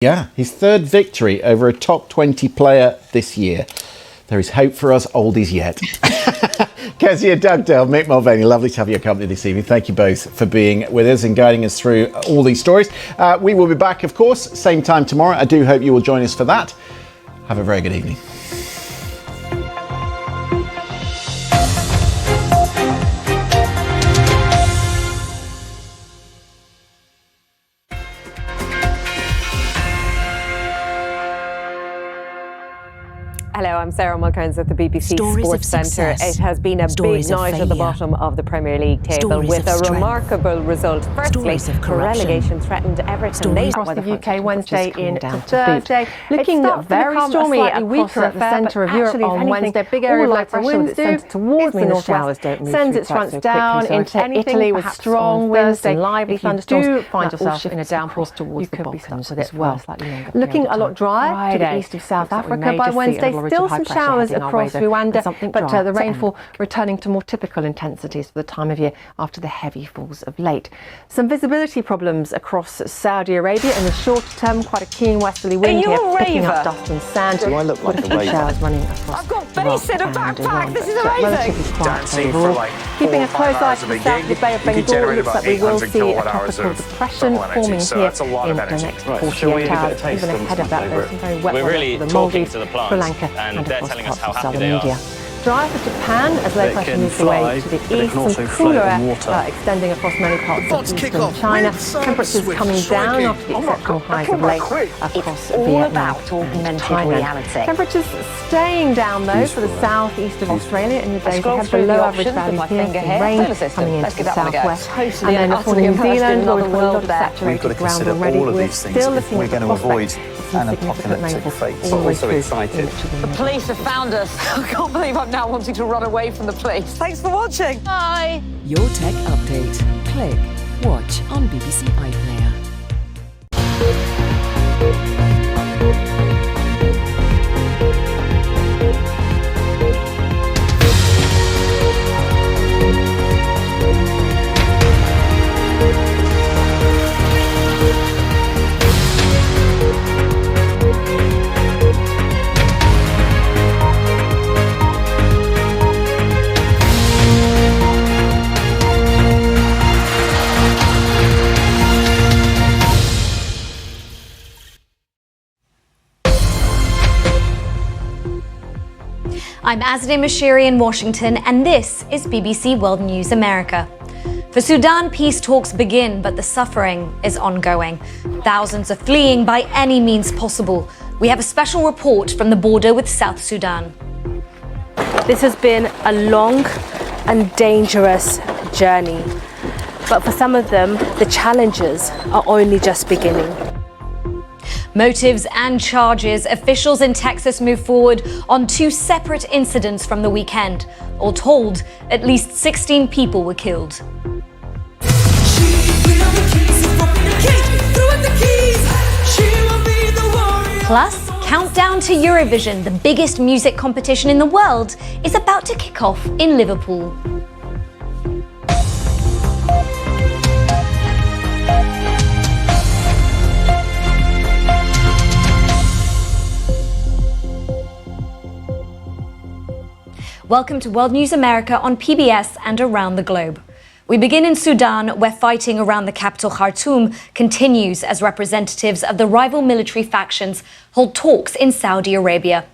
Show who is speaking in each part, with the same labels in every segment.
Speaker 1: Yeah, his third victory over a top 20 player this year. There is hope for us oldies yet. Kezia Dugdale, Mick Mulvaney, lovely to have your company this evening. Thank you both for being with us and guiding us through all these stories. We will be back, of course, same time tomorrow. I do hope you will join us for that. Have a very good evening.
Speaker 2: Hello, I'm Sarah Mulcairns at the BBC Sports Centre. It has been a big night at the bottom of the Premier League table with a remarkable result. Firstly, relegation threatened Everton.
Speaker 3: Across the UK Wednesday into Thursday. Looking very stormy, weaker at the centre of Europe on Wednesday. Big area of low pressure that's centred towards the northwest sends its fronts down into Italy with strong winds and lively thunderstorms. If you do find yourself in a downpour towards the Balkans as well. Looking a lot drier to the east of South Africa by Wednesday. Still some showers across Rwanda, but the rainfall returning to more typical intensities for the time of year after the heavy falls of late. Some visibility problems across Saudi Arabia in the short term. Quite a keen westerly wind here, picking up dust and sand.
Speaker 4: Do I look like a
Speaker 3: few showers running across.
Speaker 2: I've got base in a backpack. This is amazing.
Speaker 3: Relatively quiet overall. Keeping a close eye to the south of the Bay of Bengal, looks like we will see a tropical depression forming here in the next 48 hours. Even ahead of that, there's some very wet weather for the Maldives, Sri Lanka, and they're telling us how happy they are. Dry for Japan as low pressure moves away to the east. Some cooler air extending across many parts of eastern China. Temperatures coming down after the exceptional highs of late across Vietnam and Thailand. Temperatures staying down though for the southeast of Australia in the days ahead. Below average values here. Rain coming into the southwest. And then for New Zealand, where we've got a lot of saturated ground already, we're still looking at the prospect an apocalyptic fate.
Speaker 4: Also excited.
Speaker 2: The police have found us. I can't believe I'm now wanting to run away from the police. Thanks for watching. Bye.
Speaker 5: Your Tech Update. Click, watch on BBC iPlayer.
Speaker 6: I'm Azadeh Moshiri in Washington, and this is BBC World News America. For Sudan, peace talks begin, but the suffering is ongoing. Thousands are fleeing by any means possible. We have a special report from the border with South Sudan.
Speaker 7: This has been a long and dangerous journey, but for some of them, the challenges are only just beginning.
Speaker 6: Motives and charges. Officials in Texas move forward on two separate incidents from the weekend. All told, at least 16 people were killed. Plus, countdown to Eurovision, the biggest music competition in the world, is about to kick off in Liverpool. Welcome to World News America on PBS and around the globe. We begin in Sudan, where fighting around the capital Khartoum continues as representatives of the rival military factions hold talks in Saudi Arabia.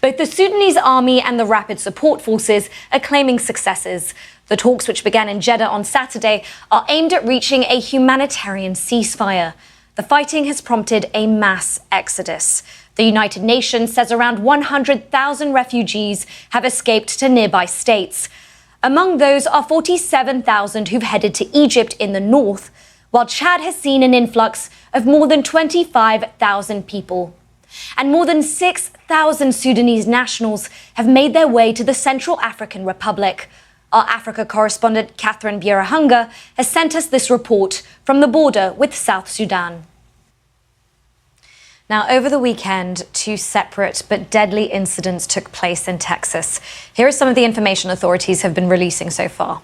Speaker 6: Both the Sudanese army and the Rapid Support Forces are claiming successes. The talks, which began in Jeddah on Saturday, are aimed at reaching a humanitarian ceasefire. The fighting has prompted a mass exodus. The United Nations says around 100,000 refugees have escaped to nearby states. Among those are 47,000 who've headed to Egypt in the north, while Chad has seen an influx of more than 25,000 people. And more than 6,000 Sudanese nationals have made their way to the Central African Republic. Our Africa correspondent Catherine Bierahunga has sent us this report from the border with South Sudan. Now, over the weekend, two separate but deadly incidents took place in Texas. Here is some of the information authorities have been releasing so far.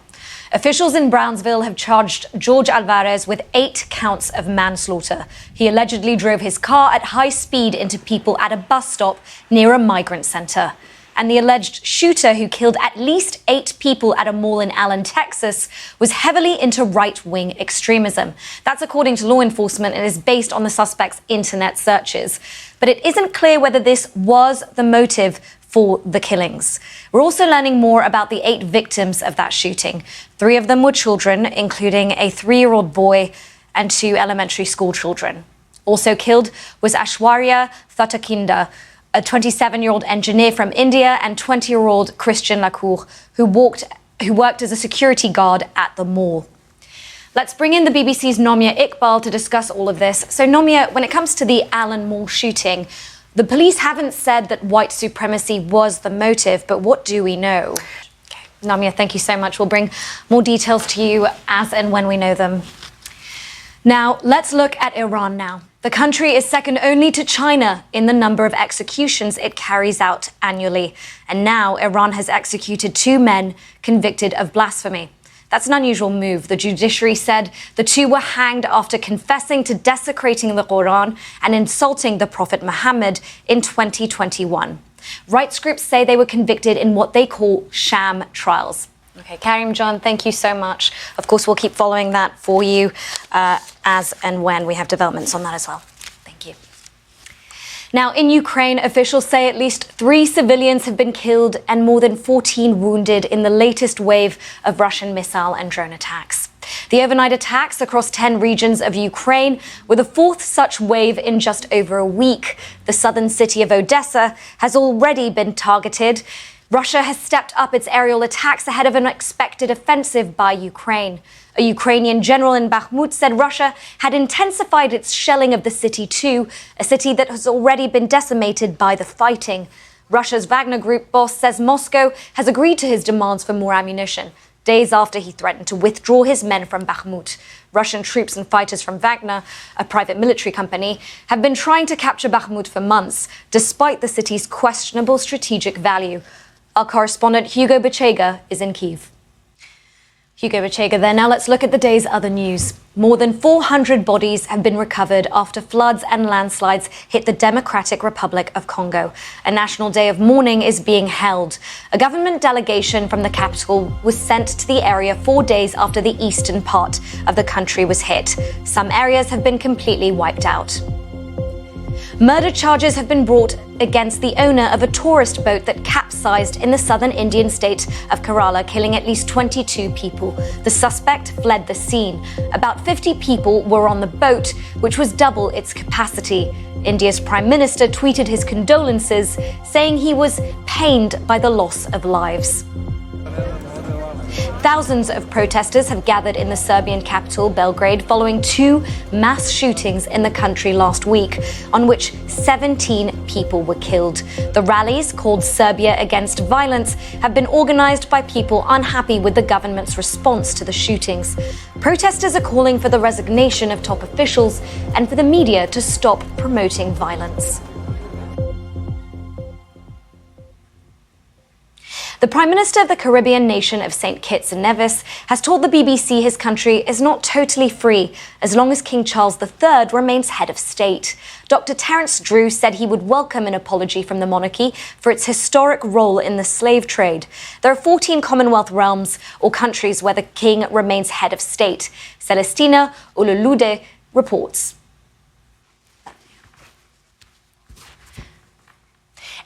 Speaker 6: Officials in Brownsville have charged George Alvarez with 8 counts of manslaughter. He allegedly drove his car at high speed into people at a bus stop near a migrant center. And the alleged shooter, who killed at least 8 people at a mall in Allen, Texas, was heavily into right-wing extremism. That's according to law enforcement and is based on the suspect's internet searches. But it isn't clear whether this was the motive for the killings. We're also learning more about the 8 victims of that shooting. 3 of them were children, including a 3-year-old boy and 2 elementary school children. Also killed was Aishwarya Thatakinda, a 27-year-old engineer from India, and 20-year-old Christian Lacour, who worked as a security guard at the mall. Let's bring in the BBC's Nomia Iqbal to discuss all of this. So Nomia, when it comes to the Allen Mall shooting, the police haven't said that white supremacy was the motive, but what do we know? Okay. Nomia, thank you so much. We'll bring more details to you as and when we know them. Now, let's look at Iran now. The country is second only to China in the number of executions it carries out annually. And now Iran has executed 2 men convicted of blasphemy. That's an unusual move. The judiciary said the 2 were hanged after confessing to desecrating the Quran and insulting the Prophet Muhammad in 2021. Rights groups say they were convicted in what they call sham trials. Okay, Karim John, thank you so much. Of course, we'll keep following that for you as and when we have developments on that as well. Thank you. Now, in Ukraine, officials say at least 3 civilians have been killed and more than 14 wounded in the latest wave of Russian missile and drone attacks. The overnight attacks across 10 regions of Ukraine were the 4th such wave in just over a week. The southern city of Odessa has already been targeted. Russia has stepped up its aerial attacks ahead of an expected offensive by Ukraine. A Ukrainian general in Bakhmut said Russia had intensified its shelling of the city too, a city that has already been decimated by the fighting. Russia's Wagner Group boss says Moscow has agreed to his demands for more ammunition, days after he threatened to withdraw his men from Bakhmut. Russian troops and fighters from Wagner, a private military company, have been trying to capture Bakhmut for months, despite the city's questionable strategic value. Our correspondent Hugo Bachega is in Kyiv. Hugo Bachega there. Now let's look at the day's other news. More than 400 bodies have been recovered after floods and landslides hit the Democratic Republic of Congo. A national day of mourning is being held. A government delegation from the capital was sent to the area 4 days after the eastern part of the country was hit. Some areas have been completely wiped out. Murder charges have been brought against the owner of a tourist boat that capsized in the southern Indian state of Kerala, killing at least 22 people. The suspect fled the scene. About 50 people were on the boat, which was double its capacity. India's Prime Minister tweeted his condolences, saying he was pained by the loss of lives. Thousands of protesters have gathered in the Serbian capital, Belgrade, following 2 mass shootings in the country last week, on which 17 people were killed. The rallies, called Serbia Against Violence, have been organized by people unhappy with the government's response to the shootings. Protesters are calling for the resignation of top officials and for the media to stop promoting violence. The Prime Minister of the Caribbean nation of St. Kitts and Nevis has told the BBC his country is not totally free as long as King Charles III remains head of state. Dr. Terence Drew said he would welcome an apology from the monarchy for its historic role in the slave trade. There are 14 Commonwealth realms or countries where the king remains head of state. Celestina Ululude reports.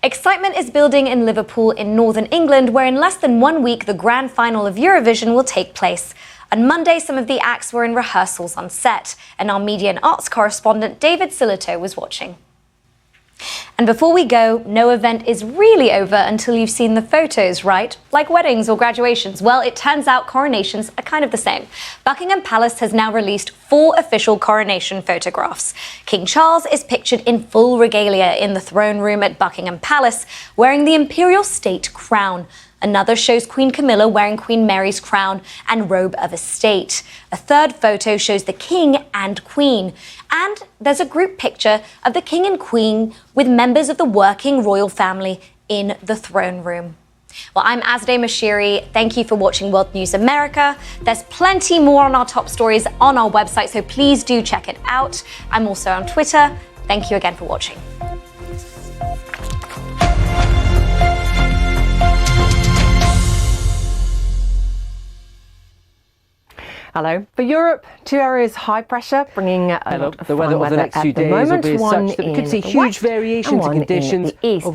Speaker 6: Excitement is building in Liverpool in northern England, where in less than 1 week the grand final of Eurovision will take place. On Monday, some of the acts were in rehearsals on set, and our media and arts correspondent David Silito was watching. And before we go, no event is really over until you've seen the photos, right? Like weddings or graduations. Well, it turns out coronations are kind of the same. Buckingham Palace has now released 4 official coronation photographs. King Charles is pictured in full regalia in the throne room at Buckingham Palace, wearing the imperial state crown. Another shows Queen Camilla wearing Queen Mary's crown and robe of estate. A third photo shows the King and Queen. And there's a group picture of the King and Queen with members of the working royal family in the throne room. Well, I'm Azadeh Moshiri. Thank you for watching World News America. There's plenty more on our top stories on our website, so please do check it out. I'm also on Twitter. Thank you again for watching.
Speaker 3: Hello. For Europe, 2 areas high pressure, bringing a lot of
Speaker 4: the weather of the next few days will be such that we could see huge variations in conditions over